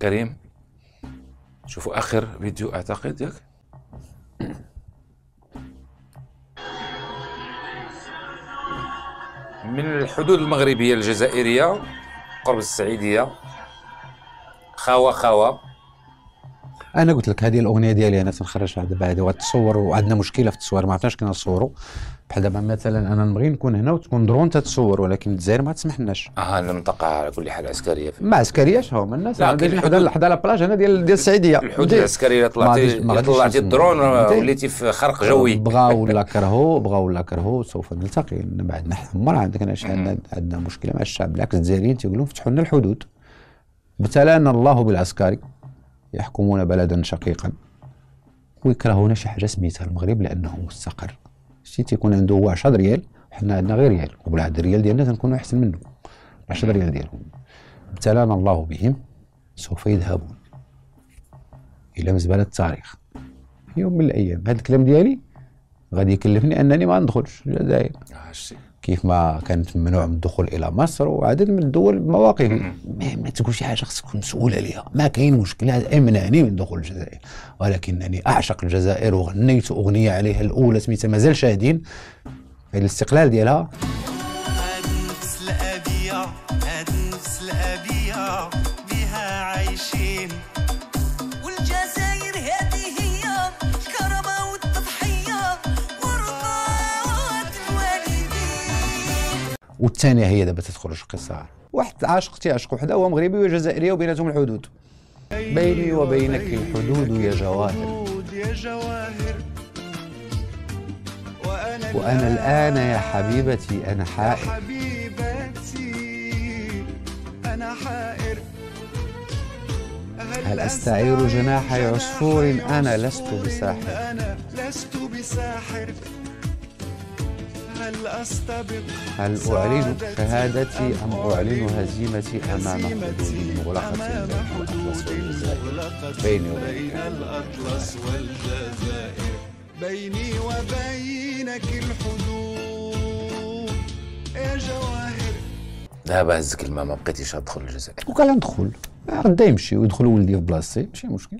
كريم، شوفوا اخر فيديو اعتقد ياك. من الحدود المغربيه الجزائريه قرب السعيديه. خاوه خاوه. انا قلت لك هذه الاغنيه ديالي انا تنخرجها دابا، هذه وتصور وعندنا مشكله في التصوير، ما عرفناش كنصوروا. بحال دابا مثلا انا نبغي نكون هنا وتكون درون تتصور، ولكن الجزائر ما تسمحلناش. المنطقه على كل حال عسكريه. ما عسكرياش هما الناس، لا، غادي حدا لابلاج هنا ديال السعيديه. الحدود العسكريه طلعتي الدرون وليتي في خرق جوي. بغاو ولا كرهوا سوف نلتقي بعد. نحن ما عندناش عندنا مشكله مع الشعب، بالعكس الجزائريين تيقولوا فتحوا لنا الحدود. ابتلانا الله بالعسكري يحكمون بلدا شقيقا ويكرهون شي حاجه سميتها المغرب لانه مستقر. شي تيكون عنده هو 10 ريال وحنا عندنا غير ريال، وبالعاد الريال ديالنا تنكونوا احسن منه 10 ريال ديالهم. ابتلانا الله بهم سوف يذهبون الى مزبله التاريخ يوم من الايام. هذا الكلام ديالي غادي يكلفني انني ما ندخلش الجزائر كيف ما كانت ممنوع من الدخول الى مصر وعدد من الدول بمواقفه. ما تقول شي حاجه خصك تكون مسؤول عليها، ما كاين مشكله امنعني من دخول الجزائر، ولكنني اعشق الجزائر وغنيت اغنيه عليها الاولى سميتها مازال شاهدين في الاستقلال ديالها. بها عايشين والجزائر هذه هي الكرامه والتضحيه ورضاة الوالدين. والثانيه هي دابا تتخرج قصه واحد عاشق تيعشق وحده هو مغربي وجزائريه وبيناتهم الحدود. بيني وبينك الحدود يا جواهر، وأنا الآن يا حبيبتي أنا حائر. هل أستعير جناح عصفور أنا لست بساحر. هل أعلن شهادتي أم أعلن هزيمتي أمام حدود مغلقة الأطلس والجزائر. بيني وبينك الأطلس والجزائر، بيني وبينك الحدود يا جواهر. دابا هز كلمه ما بقيتيش غتدخل الجزائر. وقال ندخل غدا يمشي ويدخل ولدي في بلاصتي ماشي مشكل.